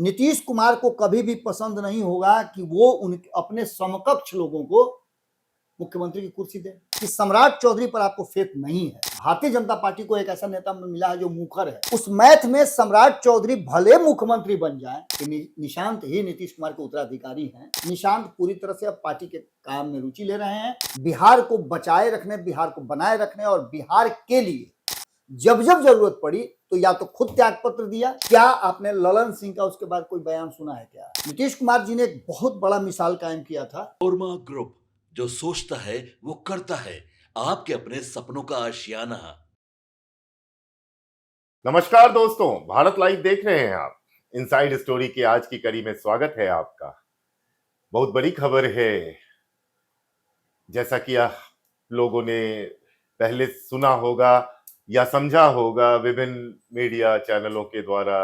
नीतीश कुमार को कभी भी पसंद नहीं होगा कि वो अपने समकक्ष लोगों को मुख्यमंत्री की कुर्सी दे। कि सम्राट चौधरी पर आपको फेथ नहीं है। भारतीय जनता पार्टी को एक ऐसा नेता मिला है जो मुखर है। उस मैथ में सम्राट चौधरी भले मुख्यमंत्री बन जाए कि निशांत ही नीतीश कुमार के उत्तराधिकारी हैं। निशांत पूरी तरह से अब पार्टी के काम में रुचि ले रहे हैं। बिहार को बचाए रखने, बिहार को बनाए रखने और बिहार के लिए जब जब जरूरत पड़ी तो या तो खुद त्यागपत्र दिया। क्या आपने ललन सिंह का उसके बाद कोई बयान सुना है क्या? नीतीश कुमार जी ने एक बहुत बड़ा मिसाल कायम किया था। ओरमा ग्रुप, जो सोचता है वो करता है, आपके अपने सपनों का आशियाना। नमस्कार दोस्तों, भारत लाइव देख रहे हैं आप। इनसाइड स्टोरी की आज की कड़ी में स्वागत है आपका। बहुत बड़ी खबर है। जैसा कि आप लोगों ने पहले सुना होगा या समझा होगा, विभिन्न मीडिया चैनलों के द्वारा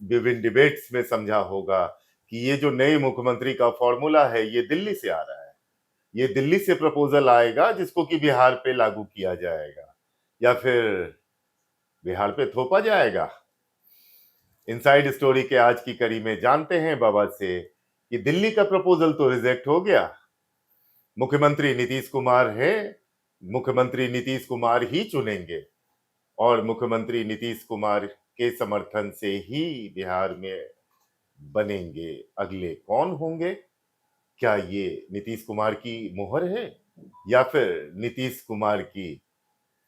विभिन्न डिबेट्स में समझा होगा कि ये जो नए मुख्यमंत्री का फॉर्मूला है ये दिल्ली से आ रहा है। ये दिल्ली से प्रपोजल आएगा जिसको कि बिहार पे लागू किया जाएगा या फिर बिहार पे थोपा जाएगा। इनसाइड स्टोरी के आज की कड़ी में जानते हैं बाबा से कि दिल्ली का प्रपोजल तो रिजेक्ट हो गया। मुख्यमंत्री नीतीश कुमार है, मुख्यमंत्री नीतीश कुमार ही चुनेंगे और मुख्यमंत्री नीतीश कुमार के समर्थन से ही बिहार में बनेंगे। अगले कौन होंगे? क्या ये नीतीश कुमार की मोहर है या फिर नीतीश कुमार की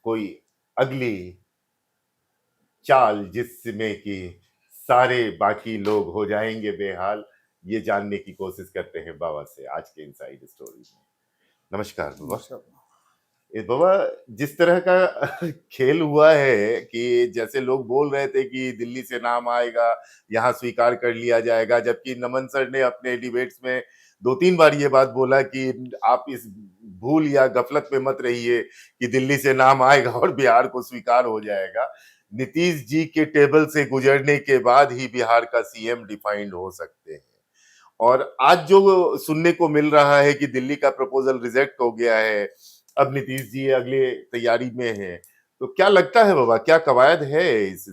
कोई अगली चाल जिसमें कि सारे बाकी लोग हो जाएंगे बेहाल? ये जानने की कोशिश करते हैं बाबा से आज के इनसाइड स्टोरी में। नमस्कार बाबा। बाबा, जिस तरह का खेल हुआ है कि जैसे लोग बोल रहे थे कि दिल्ली से नाम आएगा, यहाँ स्वीकार कर लिया जाएगा, जबकि नमन सर ने अपने डिबेट्स में 2-3 बार ये बात बोला कि आप इस भूल या गफलत में मत रहिए कि दिल्ली से नाम आएगा और बिहार को स्वीकार हो जाएगा। नीतीश जी के टेबल से गुजरने के बाद ही बिहार का सीएम डिफाइंड हो सकते हैं। और आज जो सुनने को मिल रहा है कि दिल्ली का प्रपोजल रिजेक्ट हो गया है, अब नीतीश जी अगले तैयारी में हैं, तो क्या लगता है बाबा, क्या कवायद है इस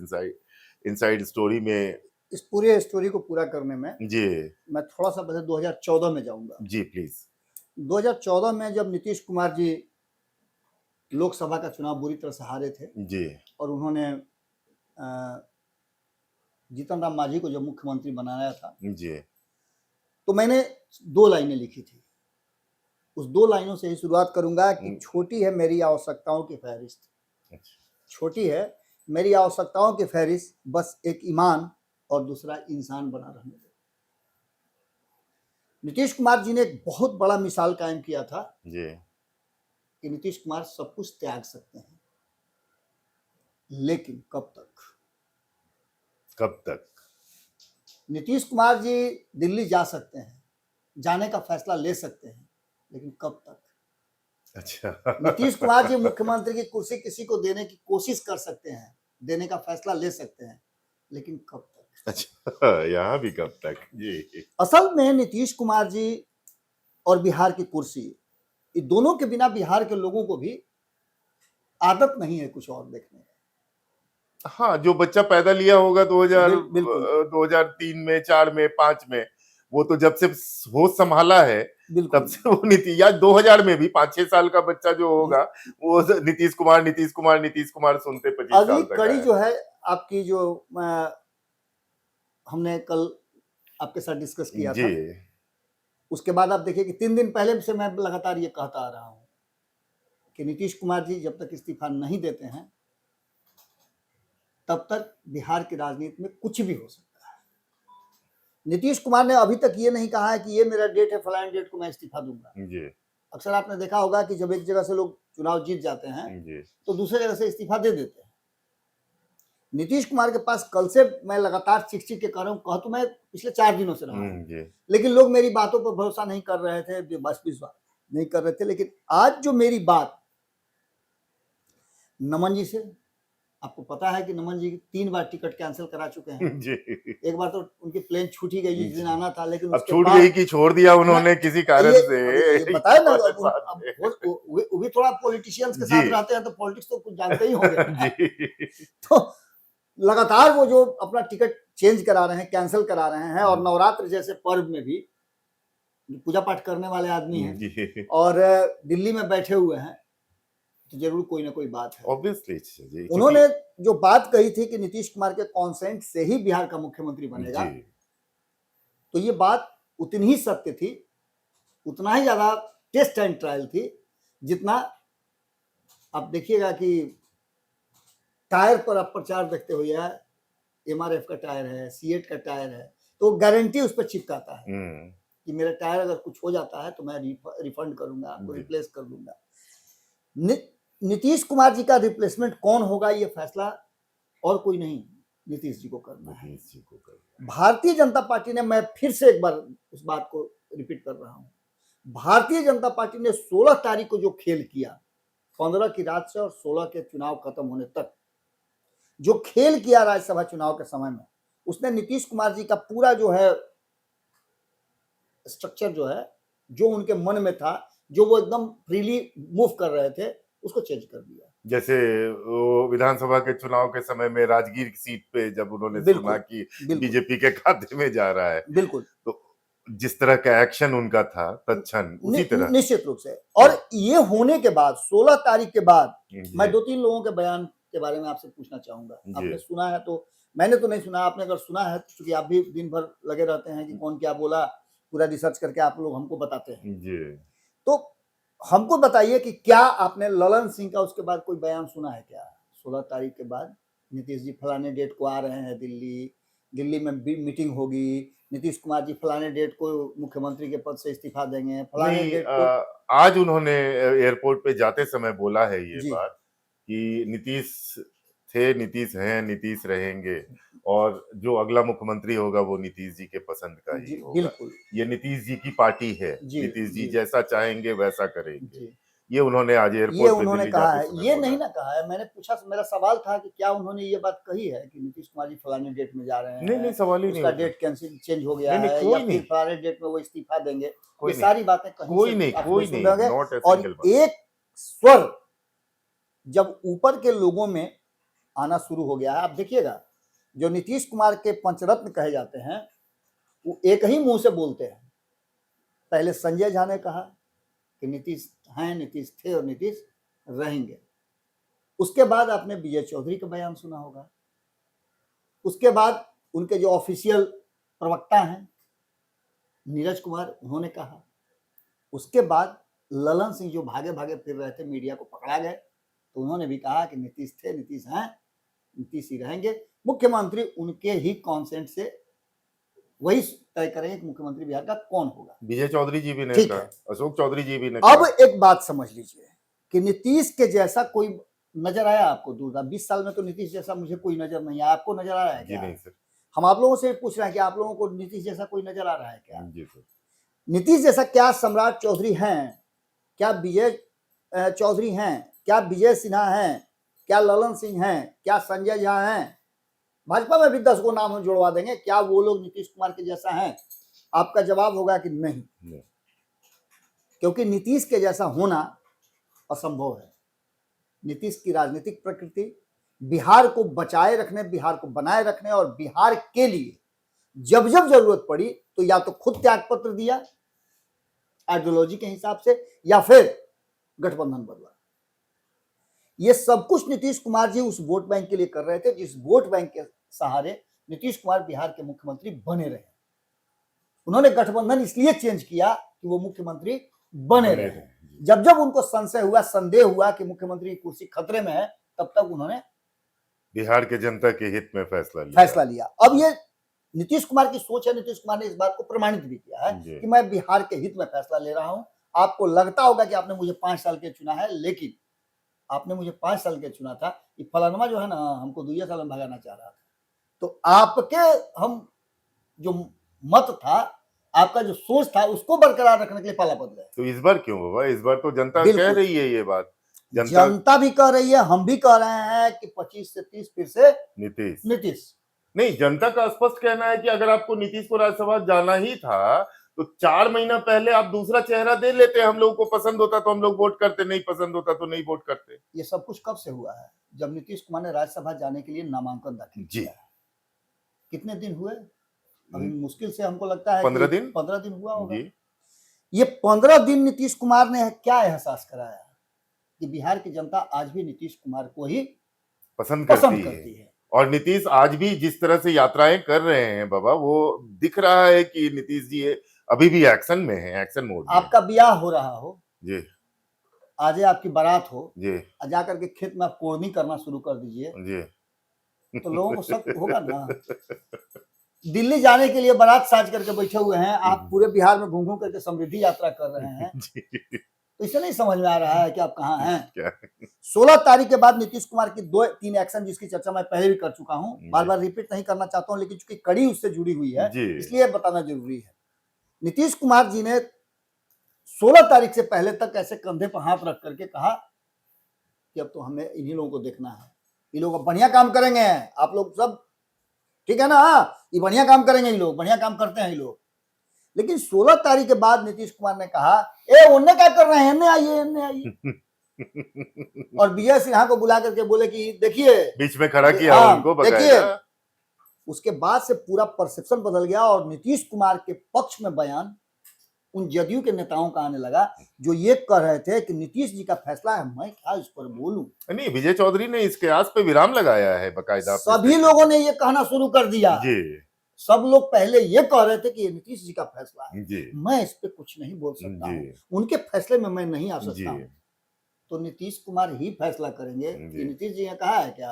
इनसाइड स्टोरी में? इस पूरे स्टोरी को पूरा करने में जी मैं थोड़ा सा पहले 2014 में जाऊंगा। जी प्लीज। 2014 में जब नीतीश कुमार जी लोकसभा का चुनाव बुरी तरह से हारे थे जी और उन्होंने जीतन राम मांझी को जब मुख्यमंत्री बनाया था जी तो मैंने 2 लाइनें लिखी थी। उस 2 लाइनों से ही शुरुआत करूंगा कि छोटी है मेरी आवश्यकताओं की फहरिस्त। छोटी है मेरी आवश्यकताओं की फहरिस्त, बस एक ईमान और दूसरा इंसान बना रहने दो। नीतीश कुमार जी ने एक बहुत बड़ा मिसाल कायम किया था जी कि नीतीश कुमार सब कुछ त्याग सकते हैं, लेकिन कब तक? कब तक? नीतीश कुमार जी दिल्ली जा सकते हैं, जाने का फैसला ले सकते हैं, लेकिन कब तक? अच्छा। नीतीश कुमार जी मुख्यमंत्री की कुर्सी किसी को देने की कोशिश कर सकते हैं, देने का फैसला ले सकते हैं, लेकिन कब तक? अच्छा, यहाँ भी कब तक? जी। असल में नीतीश कुमार जी और बिहार की कुर्सी, ये दोनों के बिना बिहार के लोगों को भी आदत नहीं है कुछ और देखने की। हाँ, जो बच्चा पैदा लिया होगा 2003 में, 4 में, 5 में, वो तो जब से होश संभाला है तब से वो नीति, या 2000 में भी 5-6 साल का बच्चा जो होगा वो नीतीश कुमार नीतीश कुमार नीतीश कुमार सुनते 25 साल तक। कड़ी जो है आपकी, जो हमने कल आपके साथ डिस्कस किया था, उसके बाद आप देखिए कि 3 दिन पहले से मैं लगातार ये कहता आ रहा हूं कि नीतीश कुमार जी जब तक इस्तीफा नहीं देते हैं तब तक बिहार की राजनीति में कुछ भी हो सकता है। नीतीश कुमार ने अभी तक ये नहीं कहा है कि ये मेरा डेट है, फलाने डेट को मैं इस्तीफा दूंगा। अक्सर आपने देखा होगा कि जब एक जगह से लोग चुनाव जीत जाते हैं तो दूसरे जगह से इस्तीफा दे देते हैं। नीतीश कुमार के पास कल से मैं लगातार चिक के कह रहा हूँ, कह तो मैं पिछले 4 दिनों से रहा हूँ, लेकिन लोग मेरी बातों पर भरोसा नहीं कर रहे थे, विश्वास नहीं कर रहे थे। लेकिन आज जो मेरी बात नमन जी से, आपको पता है कि नमन जी 3 बार टिकट कैंसिल करा चुके हैं जी। एक बार तो उनकी प्लेन छूट ही गई जिस दिन आना था, लेकिन अब छूट गई कि छोड़ दिया उन्होंने किसी कारण से, बताया ना। वो भी थोड़ा पॉलिटिशियंस के साथ रहते हैं तो पॉलिटिक्स तो कुछ जानते ही होंगे। तो लगातार वो जो अपना टिकट चेंज करा रहे हैं, कैंसिल करा रहे हैं, और नवरात्र जैसे पर्व में भी पूजा पाठ करने वाले आदमी हैं जी और दिल्ली में बैठे हुए हैं, तो जरूर कोई ना कोई बात है। ऑब्वियसली जी, उन्होंने जो बात कही थी कि नीतीश कुमार के कॉन्सेंट से ही बिहार का मुख्यमंत्री बनेगा, जी तो ये बात उतनी ही सत्य थी, उतना ही ज्यादा टेस्ट एंड ट्रायल थी, जितना आप देखिएगा कि टायर पर आप प्रचार देखते हो, या एमआरएफ का टायर है, सीएट का टायर है, तो गारंटी उस पर चिपकाता है कि मेरा टायर अगर कुछ हो जाता है तो मैं रिफंड करूंगा, आपको रिप्लेस कर दूंगा। नीतीश कुमार जी का रिप्लेसमेंट कौन होगा, ये फैसला और कोई नहीं, नीतीश जी को करना है। भारतीय जनता पार्टी ने, मैं फिर से एक बार उस बात को रिपीट कर रहा हूं, भारतीय जनता पार्टी ने 16 तारीख को जो खेल किया, 15 की रात से और 16 के चुनाव खत्म होने तक जो खेल किया राज्यसभा चुनाव के समय में, उसने नीतीश कुमार जी का पूरा जो है स्ट्रक्चर, जो है, जो उनके मन में था, जो वो एकदम फ्रीली मूव कर रहे थे, उसको चेंज कर दिया। जैसे वो विधानसभा के चुनाव के समय में राजगीर की सीट पे जब उन्होंने सुना कि बीजेपी के खाते में जा रहा है, बिल्कुल, तो जिस तरह का एक्शन उनका था तत्क्षण उसी तरह, निश्चित रूप से। और ये होने के बाद 16 तारीख के बाद मैं 2-3 लोगों के बयान के बारे में आपसे पूछना चाहूंगा। आपने सुना है तो, मैंने तो नहीं सुना, आपने अगर सुना है, क्योंकि आप भी दिन भर लगे रहते हैं कि कौन क्या बोला, पूरा रिसर्च करके आप लोग हमको बताते हैं जी। तो हमको बताइए कि क्या आपने ललन सिंह का उसके बाद कोई बयान सुना है क्या? 16 तारीख के बाद नीतीश जी फलाने डेट को आ रहे हैं दिल्ली में मीटिंग होगी, नीतीश कुमार जी फलाने डेट को मुख्यमंत्री के पद से इस्तीफा देंगे, फलाने डेट को। आज उन्होंने एयरपोर्ट पे जाते समय बोला है ये बात कि नीतीश थे, नीतीश हैं, नीतीश रहेंगे, और जो अगला मुख्यमंत्री होगा वो नीतीश जी के पसंद का ही होगा। बिल्कुल, ये नीतीश जी की पार्टी है, नीतीश जी जैसा चाहेंगे वैसा करेंगे। ये उन्होंने आज एयरपोर्ट पे दिल्ली कहा जाते है, समय ये बोला। नहीं ना कहा है। मैंने पूछा, मेरा सवाल था कि क्या उन्होंने ये बात कही है कि नीतीश कुमार जी फलाने डेट में जा रहे हैं? नहीं, सवाल ही नहीं, उसका डेट कैंसिल चेंज हो गया है, या फिर फलाने डेट में वो इस्तीफा देंगे। ये नहीं, सारी बातें कहीं कोई से नहीं, आप कोई सुन नहीं, रहे होंगे। नॉट ए और सिंगल बात। एक स्वर जब ऊपर के लोगों में आना शुरू हो गया है, आप देखिएगा, जो नीतीश कुमार के पंचरत्न कहे जाते हैं, वो एक ही मुंह से बोलते हैं। पहले संजय झा ने कहा कि नीतीश हैं, नीतीश थे और नीतीश रहेंगे। उसके बाद आपने विजय चौधरी का बयान सुना होगा। उसके बाद उनके जो ऑफिशियल प्रवक्ता हैं नीरज कुमार, उन्होंने कहा। उसके बाद ललन सिंह जो भागे भागे फिर रहे थे, मीडिया को पकड़ा गए, तो उन्होंने भी कहा कि नीतीश थे, नीतीश हैं, नीतीश ही रहेंगे। मुख्यमंत्री उनके ही कॉन्सेंट से वही तय करेंगे कि मुख्यमंत्री बिहार का कौन होगा। विजय चौधरी जी भी ने कहा, अशोक चौधरी जी भी ने अब एक बात समझ लीजिए कि नीतीश के जैसा कोई नजर आया आपको? दूर 20 साल में तो नीतीश जैसा मुझे कोई नजर नहीं आया। आपको नजर आ रहा है क्या? जी नहीं सर। हम आप लोगों से पूछ रहे हैं कि आप लोगों को नीतीश जैसा कोई नजर आ रहा है क्या? जी सर। नीतीश जैसा क्या सम्राट चौधरी हैं, क्या विजय चौधरी हैं, क्या विजय सिन्हा हैं, क्या ललन सिंह हैं, क्या संजय झा हैं? भाजपा में भी 10 को नाम हम जुड़वा देंगे, क्या वो लोग नीतीश कुमार के जैसा हैं? आपका जवाब होगा कि नहीं, क्योंकि नीतीश के जैसा होना असंभव है। नीतीश की राजनीतिक प्रकृति बिहार को बचाए रखने, बिहार को बनाए रखने और बिहार के लिए जब जब जरूरत पड़ी तो या तो खुद त्याग पत्र दिया आइडियोलॉजी के हिसाब से, या फिर गठबंधन बदला। ये सब कुछ नीतीश कुमार जी उस वोट बैंक के लिए कर रहे थे, जिस वोट बैंक के सहारे नीतीश कुमार बिहार के मुख्यमंत्री बने रहे। उन्होंने गठबंधन इसलिए चेंज किया कि वो मुख्यमंत्री बने रहे। जब जब उनको संशय हुआ, संदेह हुआ कि मुख्यमंत्री की कुर्सी खतरे में है, तब तक उन्होंने बिहार के जनता के हित में फैसला लिया। अब ये नीतीश कुमार की सोच है। नीतीश कुमार ने इस बात को प्रमाणित भी किया है कि मैं बिहार के हित में फैसला ले रहा हूं। आपको लगता होगा कि आपने मुझे 5 साल के चुना है, लेकिन आपने मुझे 5 साल के चुना था, कि फलानमा जो है ना हमको 2 साल में भगाना चाह रहा था। तो आपके हम जो मत था, आपका जो सोच था, उसको बरकरार रखने के लिए पाला बदल गए। तो इस बार क्यों बाबा? इस बार तो जनता कह रही है ये बात, जनता भी कह रही है, हम भी कह रहे हैं कि 25 से 30 फिर से नीतीश। नहीं, जनता का स्पष्ट कहना है कि अगर आपको नीतीश को राज्यसभा जाना ही था तो 4 महीना पहले आप दूसरा चेहरा दे लेते। हम लोगों को पसंद होता तो हम लोग वोट करते, नहीं पसंद होता तो नहीं वोट करते। ये सब कुछ कब से हुआ है? जब नीतीश कुमार ने राज्यसभा जाने के लिए नामांकन दाखिल किया। कितने दिन हुए अभी? मुश्किल से हमको लगता है 15 कि दिन 15 दिन हुआ होगा। जी। ये 15 दिन नीतीश कुमार ने क्या एहसास कराया कि बिहार की जनता आज भी नीतीश कुमार को ही पसंद पसंद करती है। करती है। और नीतीश आज भी जिस तरह से यात्राएं कर रहे हैं बाबा, वो दिख रहा है कि नीतीश जी अभी भी एक्शन में है, एक्शन मोड में। आपका ब्याह हो रहा हो, जी आज आपकी बारात हो, जी जा करके खेत में आप कोड़नी करना शुरू कर दीजिए जी। तो लोगों को शक होगा ना। दिल्ली जाने के लिए बारात साज करके बैठे हुए हैं, आप पूरे बिहार में घूम घूम करके समृद्धि यात्रा कर रहे हैं, जी तो इसे नहीं समझ में आ रहा है कि आप कहाँ हैं। क्या 16 तारीख के बाद नीतीश कुमार की 2-3 एक्शन जिसकी चर्चा मैं पहले भी कर चुका हूं, बार बार रिपीट नहीं करना चाहता हूं, लेकिन चूंकि कड़ी उससे जुड़ी हुई है जी इसलिए बताना जरूरी है। नीतीश कुमार जी ने 16 तारीख से पहले तक ऐसे कंधे पर हाथ रख करके कहा कि अब तो हमें इन्हीं लोगों को देखना है, ये लोग अब बढ़िया काम करेंगे, आप लोग सब ठीक है ना, ये बढ़िया काम करेंगे, ये लोग बढ़िया काम करते हैं ये लोग। लेकिन 16 तारीख के बाद नीतीश कुमार ने कहा ए उन्हें क्या कर रहे हैं, इन्हें आइए इन्हें आइए। और विजय सिन्हा को बुला करके बोले कि देखिए, बीच में खड़ा किया हाँ, उनको देखिए। बकायदा। उसके बाद से पूरा परसेप्शन बदल गया और नीतीश कुमार के पक्ष में बयान उन जदयू के नेताओं का आने लगा जो ये कह रहे थे कि नीतीश जी का फैसला है, मैं क्या इस पर बोलूं। नहीं, विजय चौधरी ने इसके आस पे विराम लगाया है बकायदा। सभी लोगों ने ये कहना शुरू कर दिया। जी सब लोग पहले ये कह रहे थे कि ये नीतीश जी का फैसला है, जी मैं इस पे कुछ नहीं बोल सकता जी हूं, उनके फैसले में मैं नहीं आ जी सकता हूं। तो नीतीश कुमार ही फैसला करेंगे जी। कि नीतीश जी ने कहा है क्या?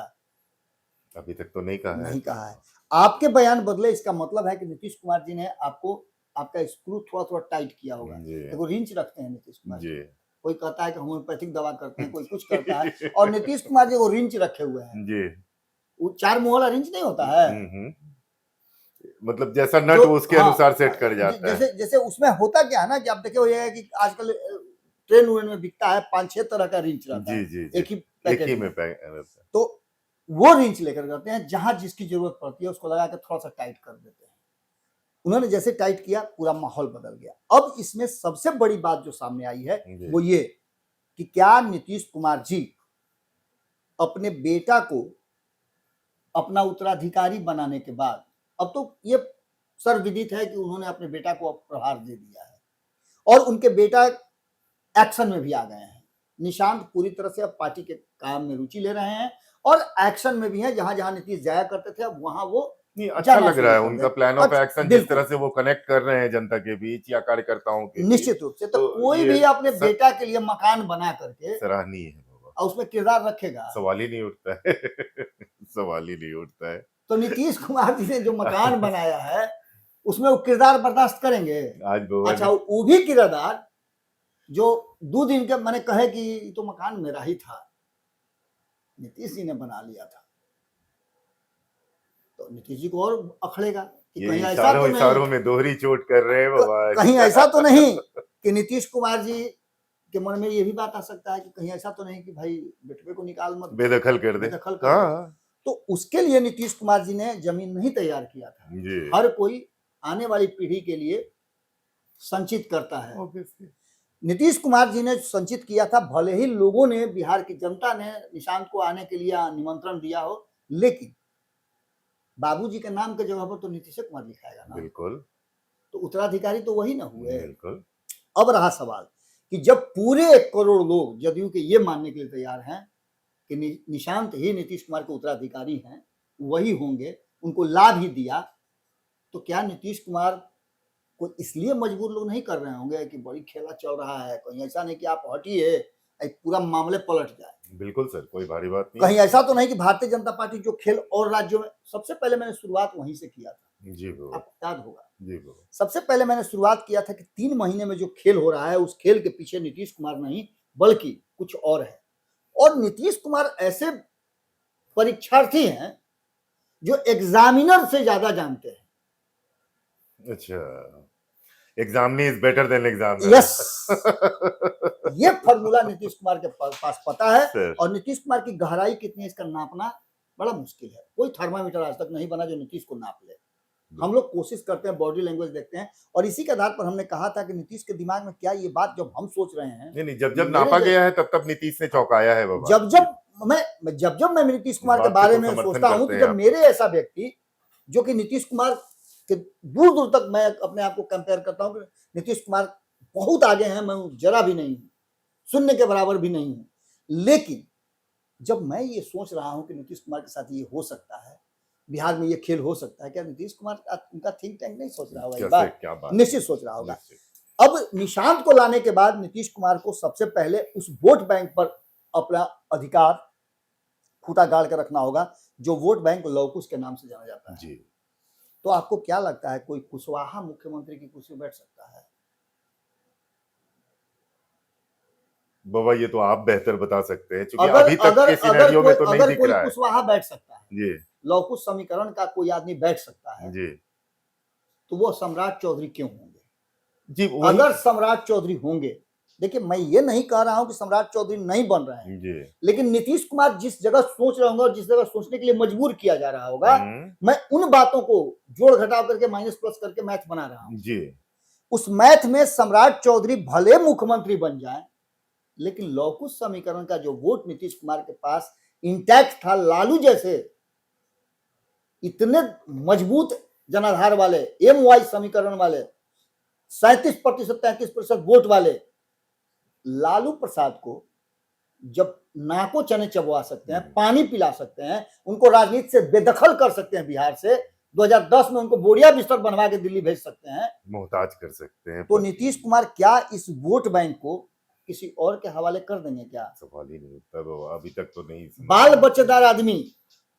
अभी तक तो नहीं कहा है। नहीं कहा है। आपके बयान बदले, इसका मतलब है कि नीतीश कुमार जी ने आपको आपका स्क्रू थोड़ा थोड़ा टाइट किया होगा। जी देखो रिंच रखते हैं नीतीश कुमार जी, जी कोई कहता है कि होम्योपैथिक दवा करते हैं, कोई कुछ करता है, और नीतीश कुमार जी वो रिंच रखे हुए हैं। जी। वो 4 मुंह वाला रिंच नहीं होता है, मतलब जैसा नट तो वो उसके हाँ, अनुसार सेट कर जाता है। जैसे जैसे उसमें होता क्या है ना कि आप देखे हुए हैं कि आजकल ट्रेन वेन में बिकता है 5-6 तरह का रिंच रहता जी है जी एक जी ही एक पैकेट ही में। में पैक रहता है। तो वो रिंच लेकर करते हैं, जहां जिसकी जरूरत पड़ती है उसको लगा के थोड़ा सा टाइट कर देते हैं। उन्होंने जैसे टाइट किया पूरा माहौल बदल गया। अब इसमें सबसे बड़ी बात जो सामने आई है जी। वो ये कि क्या नीतीश कुमार जी अपने बेटा को अपना उत्तराधिकारी बनाने के बाद, अब तो ये सर्वविदित है कि उन्होंने अपने बेटा को अब प्रहार दे दिया है और उनके बेटा एक्शन में भी आ गए हैं। निशांत पूरी तरह से अब पार्टी के काम में रुचि ले रहे हैं और एक्शन में भी हैं। जहां जहां नीतीश जाया करते थे अब वहां वो नहीं, अच्छा जाना लग रहा है शुरू कर उनका दें। प्लान ऑफ अच्छा, एक्शन, जिस बिल्कुल। तरह से वो कनेक्ट कर रहे हैं जनता के बीच या कार्यकर्ताओं के बीच। निश्चित रूप से। तो तो कोई ये भी अपने बेटा के लिए मकान बना करके सराहनीय है बाबा। और उसमें किरदार रखेगा, सवाल ही नहीं उठता है। सवाल ही नहीं उठता है। तो नीतीश कुमार जी ने जो मकान बनाया है उसमें वो किरदार बर्दाश्त करेंगे। आज बाबा अच्छा, वो भी किरदार जो 2 दिन के मैंने कहे कि तो मकान मेरा ही था, नीतीश जी ने बना लिया था, तो नीतीश जी को और अखड़ेगा कि ये कहीं ऐसा इशारों तो इशारों नहीं, में दोहरी चोट कर रहे हैं बाबा। कहीं ऐसा तो नहीं कि नीतीश कुमार जी के मन में ये भी बात आ सकता है कि कहीं ऐसा तो नहीं कि भाई बेटवे को निकाल मत, बेदखल कर दे। बेदखल कर दे। हाँ तो उसके लिए नीतीश कुमार जी ने जमीन नहीं तैयार किया था। जी हर कोई आने वाली पीढ़ी के लिए संचित करता है। Obviously. नीतीश कुमार जी ने संचित किया था, भले ही लोगों ने, बिहार की जनता ने निशांत को आने के लिए निमंत्रण दिया हो, लेकिन बाबूजी के नाम के जगह पर तो नीतीश कुमार लिखाएगा ना, बिल्कुल तो उत्तराधिकारी तो वही ना हुए। बिल्कुल। अब रहा सवाल कि जब पूरे 1 करोड़ लोग जदयू के ये मानने के लिए तैयार हैं कि निशांत ही नीतीश कुमार के उत्तराधिकारी हैं, वही होंगे, उनको लाभ ही दिया, तो क्या नीतीश कुमार को इसलिए मजबूर लोग नहीं कर रहे होंगे कि बड़ी खेला चल रहा है, कहीं ऐसा नहीं कि आप हटिए पूरा मामले पलट जाए। बिल्कुल सर, कोई भारी बात नहीं। कहीं ऐसा तो नहीं कि भारतीय जनता पार्टी जो खेल और राज्यों में, सबसे पहले मैंने शुरुआत वहीं से किया था, जी बाबा, आपको याद होगा। जी बाबा। सबसे पहले मैंने शुरुआत किया था कि 3 महीने में जो खेल हो रहा है उस खेल के पीछे नीतीश कुमार नहीं बल्कि कुछ और है। और नीतीश कुमार ऐसे परीक्षार्थी हैं जो एग्जामिनर से ज्यादा जानते हैं। अच्छा, examinee is better than examiner. Yes, ये फॉर्मूला नीतीश कुमार के पास पता है। सर। और नीतीश कुमार की गहराई कितनी है इसका नापना बड़ा मुश्किल है। कोई थर्मामीटर आज तक नहीं बना जो नीतीश को नाप ले। हम लोग कोशिश करते हैं, बॉडी लैंग्वेज देखते हैं, और इसी के आधार पर हमने कहा था कि नीतीश के दिमाग में क्या ये बात जब हम सोच रहे हैं। नहीं, जब नापा गया है तब नीतीश ने चौंकाया है बाबा। जब मैं नीतीश कुमार के बारे में सोचता हूँ तो जब मेरे ऐसा व्यक्ति जो कि नीतीश कुमार के दूर दूर तक मैं अपने आप को कंपेयर करता हूं कि नीतीश कुमार बहुत आगे हैं, मैं जरा भी नहीं हूं, शून्य के बराबर भी नहीं हूं। लेकिन जब मैं ये सोच रहा हूं कि नीतीश कुमार के साथ ये हो सकता है, बिहार में ये खेल हो सकता है, क्या नीतीश कुमार उनका थिंक टैंक नहीं सोच रहा होगा? ये बात क्या बात, निश्चित सोच रहा होगा। निश्चित। अब निशांत को लाने के बाद नीतीश कुमार को सबसे पहले उस वोट बैंक पर अपना अधिकार खूंटा गाड़ के रखना होगा, जो वोट बैंक लौकुश के नाम से जाना जाता है जी। तो आपको क्या लगता है कोई कुशवाहा मुख्यमंत्री की कुर्सी बैठ सकता है? बाबा ये तो आप बेहतर बता सकते हैं, क्योंकि अगर अभी तक अगर के सिनेरियो में तो नहीं अगर दिख कोई रहा है। कुशवाहा बैठ सकता है, जी लौकुश समीकरण का कोई आदमी बैठ सकता है, जी तो वो सम्राट चौधरी क्यों होंगे? जी अगर सम्राट चौधरी होंगे, देखिए मैं ये नहीं कह रहा हूं कि सम्राट चौधरी नहीं बन रहे हैं, जी लेकिन नीतीश कुमार जिस जगह सोच रहे होंगे और जिस जगह सोचने के लिए मजबूर किया जा रहा होगा, मैं उन बातों को जोड़ घटाव करके माइनस प्लस करके मैथ बना रहा हूं। जी उस मैथ में सम्राट चौधरी भले मुख्यमंत्री बन जाए, लेकिन लौकुश समीकरण का जो वोट नीतीश कुमार के पास इंटैक्ट था, लालू जैसे इतने मजबूत जनाधार वाले, एम वाई समीकरण वाले 37% 33% वोट वाले लालू प्रसाद को जब नाको चने चबवा सकते हैं, पानी पिला सकते हैं, उनको राजनीति से बेदखल कर सकते हैं, बिहार से 2010 में उनको बोरिया बिस्तर बनवा के दिल्ली भेज सकते हैं, मोहताज कर सकते हैं, तो नीतीश कुमार क्या इस वोट बैंक को किसी और के हवाले कर देंगे? क्या सवाल ही नहीं उठता बाबा, अभी तक तो नहीं। बाल बच्चेदार आदमी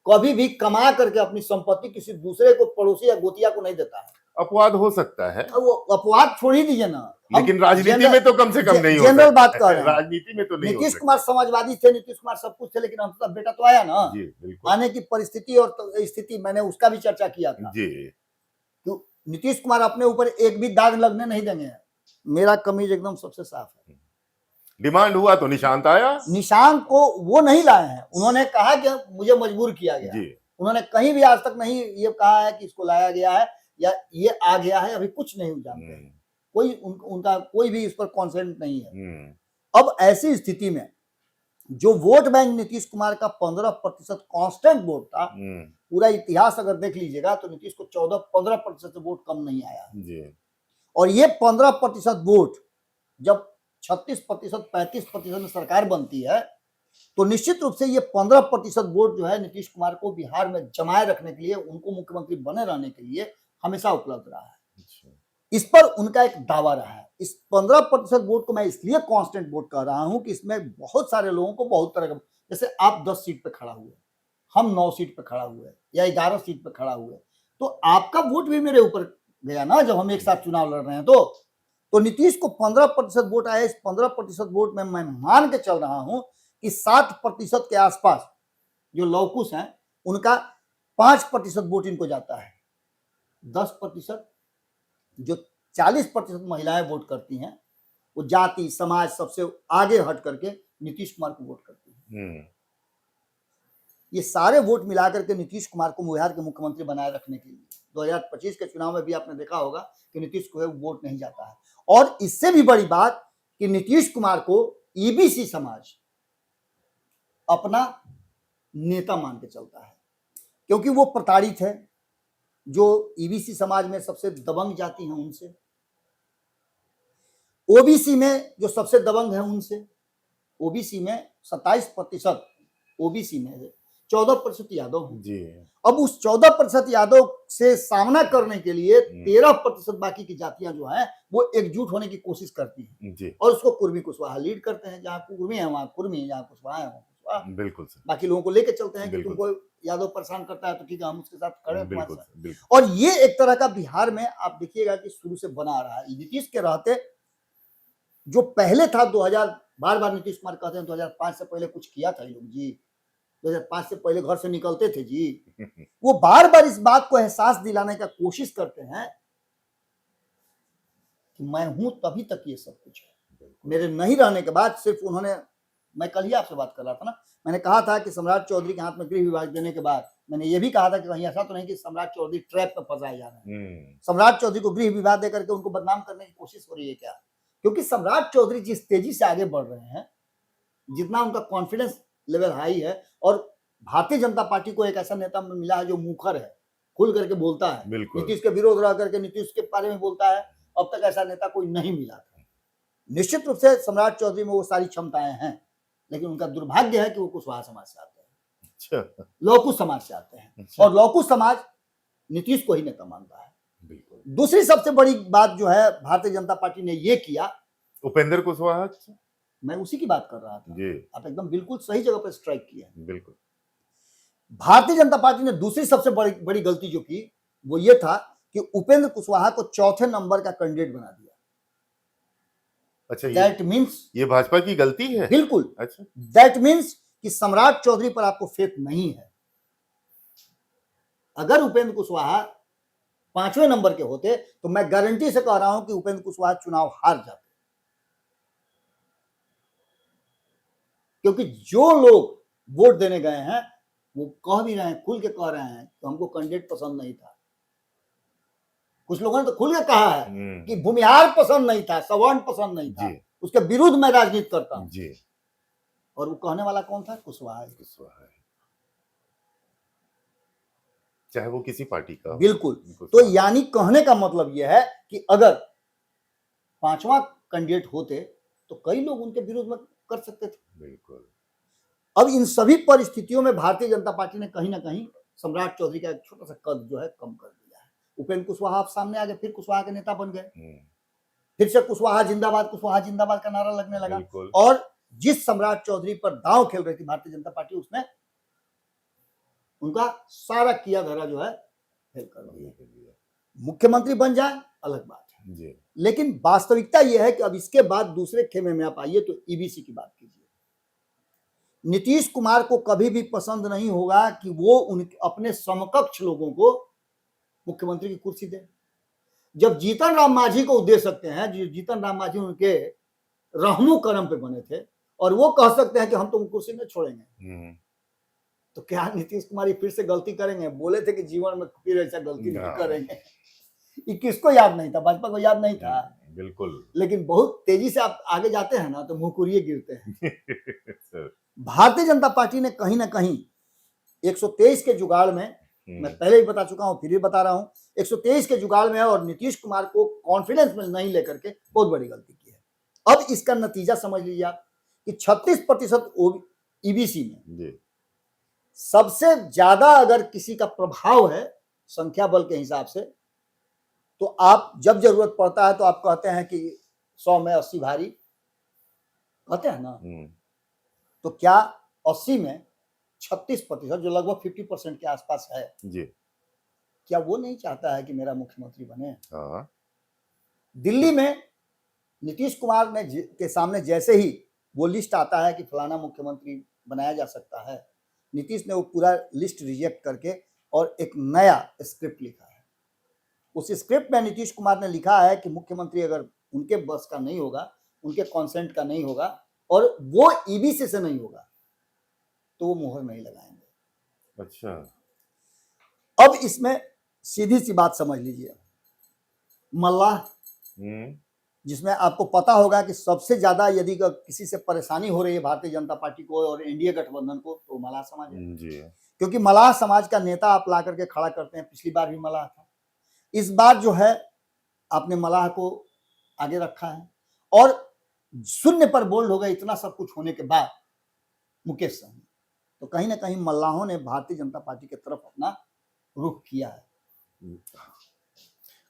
कभी भी कमा करके अपनी संपत्ति किसी दूसरे को, पड़ोसी या गोतिया को नहीं देता है। अपवाद हो सकता है, वो अपवाद छोड़ ही दीजिए ना, लेकिन राजनीति में तो कम से कम नहीं हो जनरल सकता। बात कर रहे हैं। राजनीति में तो नहीं हो नीतीश सकता। कुमार समाजवादी थे, नीतीश कुमार सब कुछ थे, लेकिन अंततः बेटा तो आया ना। जी बिल्कुल। आने की परिस्थिति और स्थिति मैंने उसका भी चर्चा किया था। जी तो नीतीश कुमार अपने ऊपर एक भी दाग लगने नहीं देंगे। मेरा कमीज एकदम सबसे साफ है। डिमांड हुआ तो निशांत आया। निशांत को वो नहीं लाए हैं, उन्होंने कहा कि मुझे मजबूर किया गया। जी उन्होंने कहीं भी आज तक नहीं ये कहा है कि इसको लाया गया है या ये आ गया है, अभी कुछ नहीं जानते। कोई उनका कोई भी इस पर कॉन्सेंट नहीं है। अब ऐसी स्थिति में जो वोट बैंक नीतीश कुमार का 15% कांस्टेंट वोट था, पूरा इतिहास अगर देख लीजिएगा तो नीतीश को 14-15% वोट कम नहीं आया जी। और ये 15% वोट जब 36% 35% में सरकार बनती है, तो निश्चित रूप से ये 15% वोट जो है नीतीश कुमार को बिहार में जमाए रखने के लिए, उनको मुख्यमंत्री बने रहने के लिए हमेशा उपलब्ध रहा है। इस पर उनका एक दावा रहा है। इस 15% वोट को मैं इसलिए कांस्टेंट वोट कह रहा हूं कि इसमें बहुत सारे लोगों को बहुत तरह का, जैसे आप 10 सीट पे खड़ा हुए, हम 9 सीट पे खड़ा हुए या 11 सीट पे खड़ा हुए, तो आपका वोट भी मेरे ऊपर गया ना जब हम एक साथ चुनाव लड़ रहे हैं। तो नीतीश को 15% वोट आया। इस 15% वोट में मैं मान के चल रहा हूं कि 60% के आसपास जो लौकुश हैं उनका 5% वोट इनको जाता है। 10% जो 40% महिलाएं वोट करती हैं, वो जाति समाज सबसे आगे हट करके नीतीश कुमार को वोट करती हैं। ये सारे वोट मिलाकर के नीतीश कुमार को बिहार के मुख्यमंत्री बनाए रखने के लिए 2025 के चुनाव में भी आपने देखा होगा कि नीतीश को वोट नहीं जाता है। और इससे भी बड़ी बात कि नीतीश कुमार को ईबीसी समाज अपना नेता मान के चलता है, क्योंकि वो प्रताड़ित है। जो ईबीसी समाज में सबसे दबंग जाति हैं उनसे, ओबीसी में जो सबसे दबंग है उनसे, ओबीसी में 27% ओबीसी में है, 14% यादव हैं जी। अब उस 14% यादव से सामना करने के लिए 13% बाकी की जातियां जो हैं वो एकजुट होने की कोशिश करती हैं जी। और उसको कुर्मी कुशवाहा लीड करते हैं। जहां कुर्मी है वहां कुर्मी, जहां कुशवाहा है वहां कुशवाहा, बिल्कुल सर। बाकी लोगों को लेके चलते हैं कि तुमको यादव परेशान करता है तो ठीक है हम उसके साथ खड़े हैं। बिल्कुल। और ये एक तरह का बिहार में आप देखिएगा कि शुरू से बना रहा है। नीतीश के रहते जो पहले था 2000, बार बार नीतीश कुमार कहते हैं 2005 से पहले कुछ किया था ये लोग जी, 2005 से पहले घर से निकलते थे जी। वो बार बार इस बात को एहसास दिलाने का कोशिश करते हैं कि मैं हूं तभी तक ये सब कुछ है। मेरे नहीं रहने के बाद सिर्फ उन्होंने, मैं कल ही आपसे बात कर रहा था ना, मैंने कहा था कि सम्राट चौधरी के हाथ में गृह विभाग देने के बाद मैंने ये भी कहा था कि कहीं ऐसा तो नहीं कि सम्राट चौधरी ट्रैप में फंसाए जा रहे हैं। सम्राट चौधरी को गृह विभाग देकर के उनको बदनाम करने की कोशिश हो रही है क्या? क्योंकि सम्राट चौधरी जिस तेजी से आगे बढ़ रहे हैं, जितना उनका कॉन्फिडेंस लेवल हाई है, और भारतीय जनता पार्टी को एक ऐसा नेता मिला है जो मुखर है, खुल करके बोलता है, बिल्कुल। नीतीश के विरोध रह करके नीतीश के बारे में बोलता है। अब तक ऐसा नेता कोई नहीं मिला था। निश्चित रूप से सम्राट चौधरी में वो सारी क्षमताएं हैं, लेकिन उनका दुर्भाग्य है कि वो कुशवाहा समाज से आते हैं, अच्छा। लौकुश समाज से आते हैं, अच्छा। और लौकुश समाज नीतीश को ही नेता मानता है। बिल्कुल। दूसरी सबसे बड़ी बात जो है भारतीय जनता पार्टी ने ये किया, उपेंद्र कुशवाहा मैं उसी की बात कर रहा था। जी आप एकदम बिल्कुल सही जगह पर स्ट्राइक किए हैं। बिल्कुल। भारतीय जनता पार्टी ने दूसरी सबसे बड़ी गलती जो की वो ये था कि उपेंद्र कुशवाहा को चौथे नंबर का कैंडिडेट बना दिया। अच्छा, दैट मीन्स ये भाजपा की गलती है। बिल्कुल। अच्छा। दैट मीन्स कि सम्राट चौधरी पर आपको फेथ नहीं है। अगर उपेंद्र कुशवाहा 5वें नंबर के होते तो मैं गारंटी से कह रहा हूं कि उपेंद्र कुशवाहा चुनाव हार जाते, क्योंकि जो लोग वोट देने गए हैं वो कह भी रहे हैं, खुल के कह रहे हैं कि हमको कैंडिडेट पसंद नहीं था। कुछ लोगों ने तो खुल के कहा है कि भूमिहार पसंद नहीं था, सवर्ण पसंद नहीं था, उसके विरुद्ध मैं राजनीति करता हूं जी। और वो कहने वाला कौन था? कुशवाहा। कुशवाहा, चाहे वो किसी पार्टी का। बिल्कुल। तो यानी कहने का मतलब यह है कि अगर 5वां कैंडिडेट होते तो कई लोग उनके विरोध में कर सकते थे। बिल्कुल। अब इन सभी परिस्थितियों में भारतीय जनता पार्टी ने कहीं ना कहीं सम्राट चौधरी का एक छोटा सा कद जो है कम कर दिया है। उपेंद्र कुशवाहा आप सामने आ गए, फिर कुशवाहा के नेता बन गए, फिर से कुशवाहा जिंदाबाद का नारा लगने लगा। और जिस सम्राट चौधरी पर दांव खेल रही थी भारतीय जनता पार्टी, उसने उनका सारा किया धरा जो है फेल कर दिया। मुख्यमंत्री बन जाए अलग बात है जी। लेकिन वास्तविकता यह है कि अब इसके बाद दूसरे खेमे में आप आइए तो ईबीसी की बात कीजिए। नीतीश कुमार को कभी भी पसंद नहीं होगा कि वो अपने समकक्ष लोगों को मुख्यमंत्री की कुर्सी दे। जब जीतन राम मांझी को दे सकते हैं, जीतन राम मांझी उनके रहमो करम पे बने थे, और वो कह सकते हैं कि हम तुम कुर्सी में छोड़ेंगे, तो क्या नीतीश कुमार फिर से गलती करेंगे? बोले थे कि जीवन में फिर ऐसा गलती नहीं करेंगे। ये किसको याद नहीं था? भाजपा को याद नहीं था। बिल्कुल। लेकिन बहुत तेजी से आप आगे जाते हैं ना तो मुंहकुरिये गिरते हैं। भारतीय जनता पार्टी ने कहीं ना कहीं 123 के जुगाड़ में, मैं पहले ही बता चुका हूं फिर भी बता रहा हूं, 123 के जुगाड़ में और नीतीश कुमार को कॉन्फिडेंस में नहीं लेकर के बहुत बड़ी गलती की है। अब इसका नतीजा समझ लीजिए आप कि 36% ईबीसी में सबसे ज्यादा अगर किसी का प्रभाव है संख्या बल के हिसाब से, तो आप जब जरूरत पड़ता है तो आप कहते हैं कि 100 में 80 भारी कहते हैं ना, तो क्या 80 में 36% जो लगभग 50% के आसपास है जी, क्या वो नहीं चाहता है कि मेरा मुख्यमंत्री बने? दिल्ली में नीतीश कुमार ने के सामने जैसे ही वो लिस्ट आता है कि फलाना मुख्यमंत्री बनाया जा सकता है, नीतीश ने वो पूरा लिस्ट रिजेक्ट करके और एक नया स्क्रिप्ट लिखा है। उस स्क्रिप्ट में नीतीश कुमार ने लिखा है कि मुख्यमंत्री अगर उनके बस का नहीं होगा, उनके कॉन्सेंट का नहीं होगा और वो ईबीसी से नहीं होगा तो वो मुहर नहीं लगाएंगे। अच्छा, अब इसमें सीधी सी बात समझ लीजिए, मल्लाह जिसमें आपको पता होगा कि सबसे ज्यादा यदि किसी से परेशानी हो रही है भारतीय जनता पार्टी को और एनडीए गठबंधन को तो मल्लाह समाज है जी। क्योंकि मल्लाह समाज का नेता आप ला करके खड़ा करते हैं। पिछली बार भी मल्लाह था, इस बार जो है आपने मल्लाह को आगे रखा है और शून्य पर बोल्ड हो गए इतना सब कुछ होने के बाद मुकेश सहनी, तो कहीं ना कहीं मल्लाहों ने भारतीय जनता पार्टी की तरफ अपना रुख किया है।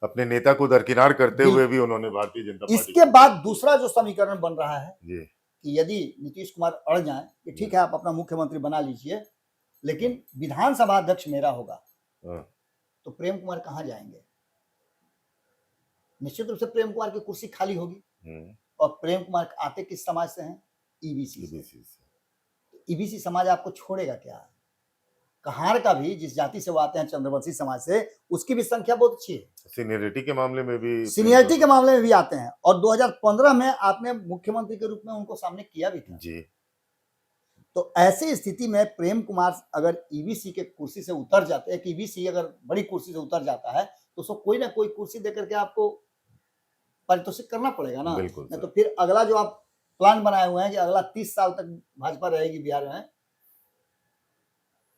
अपने नेता को दरकिनार करते हुए भी उन्होंने भारतीय जनता पार्टी। इसके बाद दूसरा जो समीकरण बन रहा है जी कि यदि नीतीश कुमार अड़ जाए कि ठीक है आप अपना मुख्यमंत्री बना लीजिए लेकिन विधानसभा अध्यक्ष मेरा होगा, तो प्रेम कुमार कहां जाएंगे? निश्चित रूप से प्रेम कुमार की कुर्सी खाली होगी और प्रेम कुमार आते किस समाज से हैं? ईबीसी से। ईबीसी समाज आपको छोड़ेगा क्या? कहार का भी जिस जाति से वो आते हैं चंद्रवंशी समाज से, उसकी भी संख्या बहुत अच्छी है। सीनियरिटी के मामले में भी आते हैं और 2015 में आपने मुख्यमंत्री के रूप में उनको सामने किया भी था जी। तो ऐसी स्थिति में प्रेम कुमार अगर ईबीसी के कुर्सी से उतर जाते हैं, ईबीसी अगर बड़ी कुर्सी से उतर जाता है तो उसको कोई ना कोई कुर्सी देकर के आपको पारितोषिक करना पड़ेगा ना, नहीं तो फिर अगला जो आप प्लान बनाए हुए हैं कि अगला 30 साल तक भाजपा रहेगी बिहार में,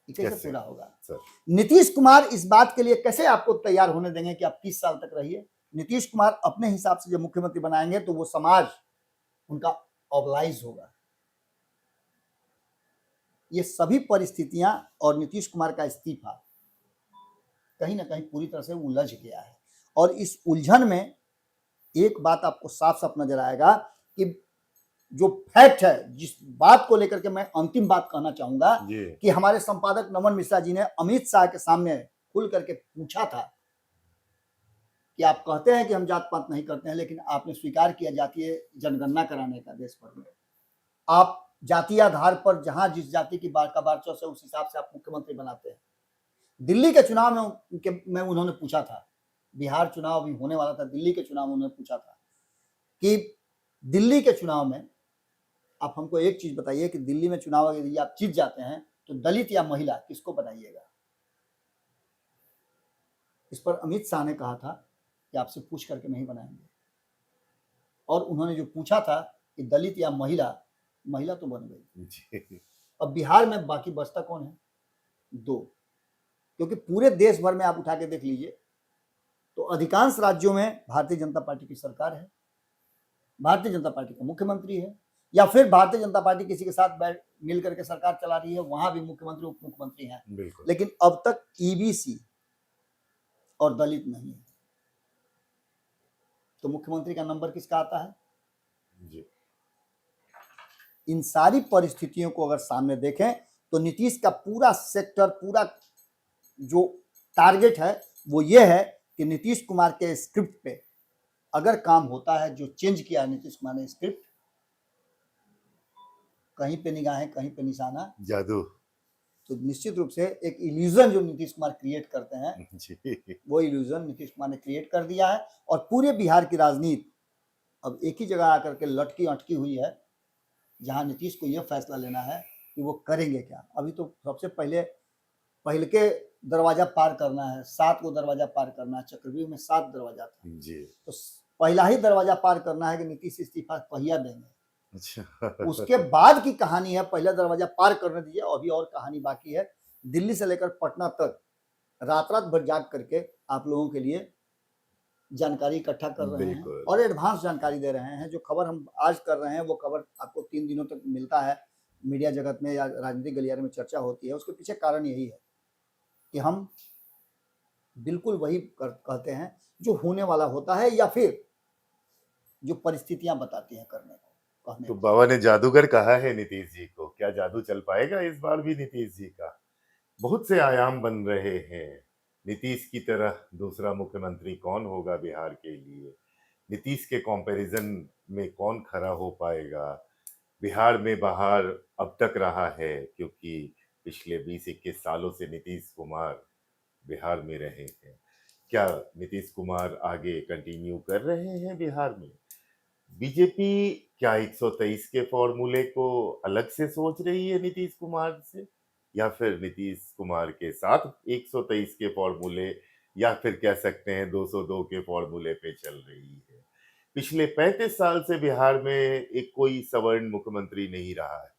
ये कैसे कैसे? पूरा होगा? सर नीतीश कुमार इस बात के लिए कैसे आपको तैयार होने देंगे कि आप 30 साल तक रहिए? नीतीश कुमार अपने हिसाब से जब मुख्यमंत्री बनाएंगे तो वो समाज उनका ऑबलाइज होगा। ये सभी परिस्थितियां और नीतीश कुमार का इस्तीफा कहीं ना कहीं पूरी तरह से उलझ गया है। और इस उलझन में एक बात आपको साफ साफ नजर आएगा कि जो फैक्ट है, जिस बात को लेकर के मैं अंतिम बात कहना चाहूंगा जी कि हमारे संपादक नमन मिश्रा जी ने अमित शाह के सामने खुल करके पूछा था कि आप कहते हैं कि हम जात पात नहीं करते हैं, लेकिन आपने स्वीकार किया जातीय जनगणना कराने का देश भर में। आप जातीय आधार पर जहां जिस जाति की बार का बारचौस है उस हिसाब से आप मुख्यमंत्री बनाते हैं। दिल्ली के चुनाव में उन्होंने पूछा था, बिहार चुनाव अभी होने वाला था, दिल्ली के चुनाव में उन्होंने पूछा था कि दिल्ली के चुनाव में आप हमको एक चीज बताइए कि दिल्ली में चुनाव यदि आप जीत जाते हैं तो दलित या महिला किसको बनाइएगा? इस पर अमित शाह ने कहा था कि आपसे पूछ करके नहीं बनाएंगे। और उन्होंने जो पूछा था कि दलित या महिला, महिला तो बन गई। जी अब बिहार में बाकी बचता कौन है? 2। क्योंकि पूरे देश भर में आप उठा के देख लीजिए तो अधिकांश राज्यों में भारतीय जनता पार्टी की सरकार है, भारतीय जनता पार्टी का मुख्यमंत्री है, या फिर भारतीय जनता पार्टी किसी के साथ मिल करके सरकार चला रही है, वहां भी मुख्यमंत्री उप मुख्यमंत्री हैं। बिल्कुल। लेकिन अब तक ईबीसी और दलित नहीं है। तो मुख्यमंत्री का नंबर किसका आता है? जी इन सारी परिस्थितियों को अगर सामने देखें तो नीतीश का पूरा सेक्टर, पूरा जो टारगेट है वो ये है कि नीतीश कुमार के स्क्रिप्ट पे अगर काम होता है, जो चेंज किया है नीतीश कुमार ने स्क्रिप्ट, कहीं पे निगाहें कहीं पे निशाना, जादू। तो निश्चित रूप से एक इल्यूजन जो नीतीश कुमार क्रिएट करते हैं, जी वो इल्यूजन नीतीश कुमार ने क्रिएट कर दिया है। और पूरे बिहार की राजनीति अब एक ही जगह आकर के लटकी अटकी हुई है, जहां नीतीश को यह फैसला लेना है कि वो करेंगे क्या। अभी तो सबसे पहले के दरवाजा पार करना है, 7 को दरवाजा पार करना है, चक्रव्यूह में 7 दरवाजा था, जी तो पहला ही दरवाजा पार करना है कि नीतीश इस्तीफा पहिया देंगे। अच्छा उसके बाद की कहानी है, पहला दरवाजा पार करने दीजिए, अभी और कहानी बाकी है। दिल्ली से लेकर पटना तक रात रात भर जाग करके आप लोगों के लिए जानकारी इकट्ठा कर रहे हैं बिल्कुल। और एडवांस जानकारी दे रहे हैं। जो खबर हम आज कर रहे हैं वो खबर आपको 3 दिनों तक मिलता है, मीडिया जगत में या राजनीतिक गलियारे में चर्चा होती है। उसके पीछे कारण यही है कि हम बिल्कुल वही कहते हैं जो होने वाला होता है, या फिर जो परिस्थितियां बताती हैं करने को, कहने तो को। बाबा ने जादूगर कहा है नीतीश जी को, क्या जादू चल पाएगा इस बार भी नीतीश जी का? बहुत से आयाम बन रहे हैं। नीतीश की तरह दूसरा मुख्यमंत्री कौन होगा बिहार के लिए? नीतीश के कंपैरिजन में कौन खड़ा हो पाएगा? बिहार में बाहर अब तक रहा है क्योंकि पिछले 20-21 सालों से नीतीश कुमार बिहार में रहे हैं। क्या नीतीश कुमार आगे कंटिन्यू कर रहे हैं बिहार में? बीजेपी क्या 123 के फॉर्मूले को अलग से सोच रही है नीतीश कुमार से, या फिर नीतीश कुमार के साथ 123 के फॉर्मूले, या फिर कह सकते हैं 202 के फॉर्मूले पे चल रही है? पिछले 35 साल से बिहार में एक कोई सवर्ण मुख्यमंत्री नहीं रहा है।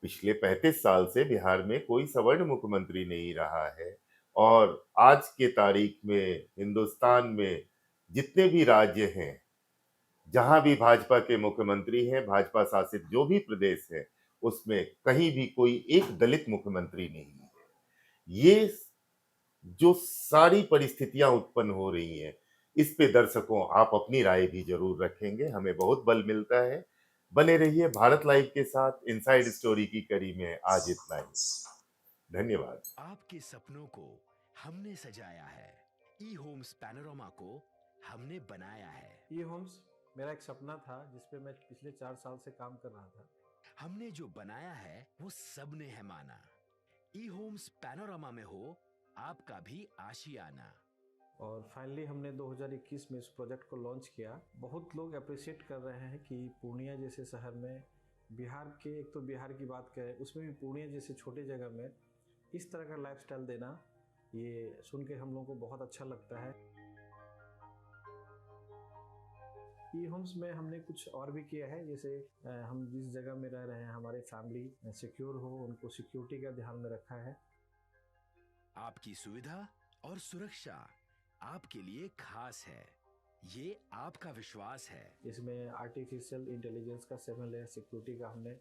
पिछले 35 साल से बिहार में कोई सवर्ण मुख्यमंत्री नहीं रहा है। और आज के तारीख में हिंदुस्तान में जितने भी राज्य हैं, जहां भी भाजपा के मुख्यमंत्री हैं, भाजपा शासित जो भी प्रदेश है, उसमें कहीं भी कोई एक दलित मुख्यमंत्री नहीं है। ये जो सारी परिस्थितियां उत्पन्न हो रही हैं, इस पे दर्शकों आप अपनी राय भी जरूर रखेंगे, हमें बहुत बल मिलता है। बने रहिए भारत लाइव के साथ। इनसाइड स्टोरी की कड़ी में आज इतना ही। धन्यवाद। आपके सपनों को हमने सजाया है, ई होम्स पैनोरामा को हमने बनाया है। ई होम्स मेरा एक सपना था जिस पे मैं पिछले 4 साल से काम कर रहा था। हमने जो बनाया है वो सबने है माना। ई होम्स पैनोरामा में हो आपका भी आशियाना। और फाइनली हमने 2021 में इस प्रोजेक्ट को लॉन्च किया। बहुत लोग अप्रिशिएट कर रहे हैं कि पूर्णिया जैसे शहर में, बिहार के, एक तो बिहार की बात करें उसमें भी पूर्णिया जैसे छोटे जगह में इस तरह का लाइफस्टाइल देना, ये सुन के हम लोगों को बहुत अच्छा लगता है। ई होम्स में हमने कुछ और भी किया है, जैसे हम जिस जगह में रह रहे हैं हमारे फैमिली सिक्योर हो, उनको सिक्योरिटी का ध्यान में रखा है। आपकी सुविधा और सुरक्षा आपके लिए खास है, ये आपका विश्वास है। इसमें आर्टिफिशियल इंटेलिजेंस का 7 लेयर सिक्योरिटी का हमने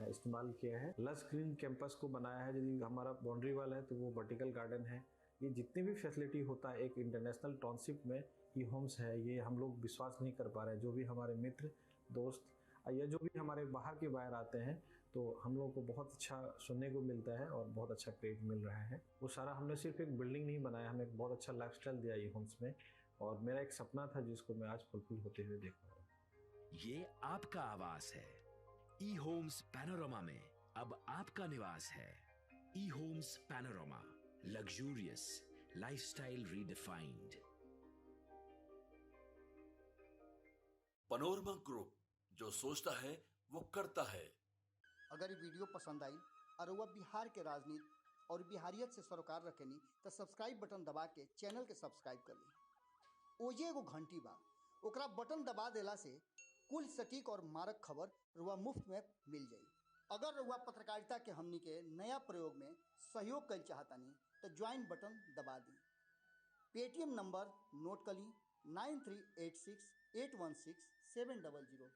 इस्तेमाल किया है। लस ग्रीन कैंपस को बनाया है, यदि हमारा बाउंड्री वाल है तो वो वर्टिकल गार्डन है। ये जितनी भी फैसिलिटी होता है एक इंटरनेशनल टाउनशिप में ई होम्स है, ये हम लोग विश्वास नहीं कर पा रहे हैं। जो भी हमारे मित्र दोस्त या जो भी हमारे बाहर के बाहर आते हैं तो हम लोगों को बहुत अच्छा सुनने को मिलता है और बहुत अच्छा क्रेडिट मिल रहा है। वो सारा हमने सिर्फ एक बिल्डिंग नहीं बनाया, हमें एक बहुत अच्छा लाइफस्टाइल दिया ई होम्स में, और मेरा एक सपना था जिसको मैं आज फुलफिल होते हुए देख पा रहा हूँ। ये आपका आवास है। ई होम्स पैनोरामा में अब आपका निवास है। E homes Panorama, luxurious lifestyle redefined. Panorama group, जो सोचता है वो करता है। अगर ये वीडियो पसंद आई और वह बिहार के राजनीति और बिहारियत से सरोकार रखेनी तो सब्सक्राइब बटन दबा के चैनल के सब्सक्राइब कर ली। ओजे एगो घंटी बा, ओकरा बटन दबा देला से कुल सटीक और मारक खबर रुआ मुफ्त में मिल जाई। अगर रुआ पत्रकारिता के हमनी के नया प्रयोग में सहयोग कर चाहतानी तो ज्वाइन बटन दबा दी। पेटीएम नंबर नोट कर ली 9386816700।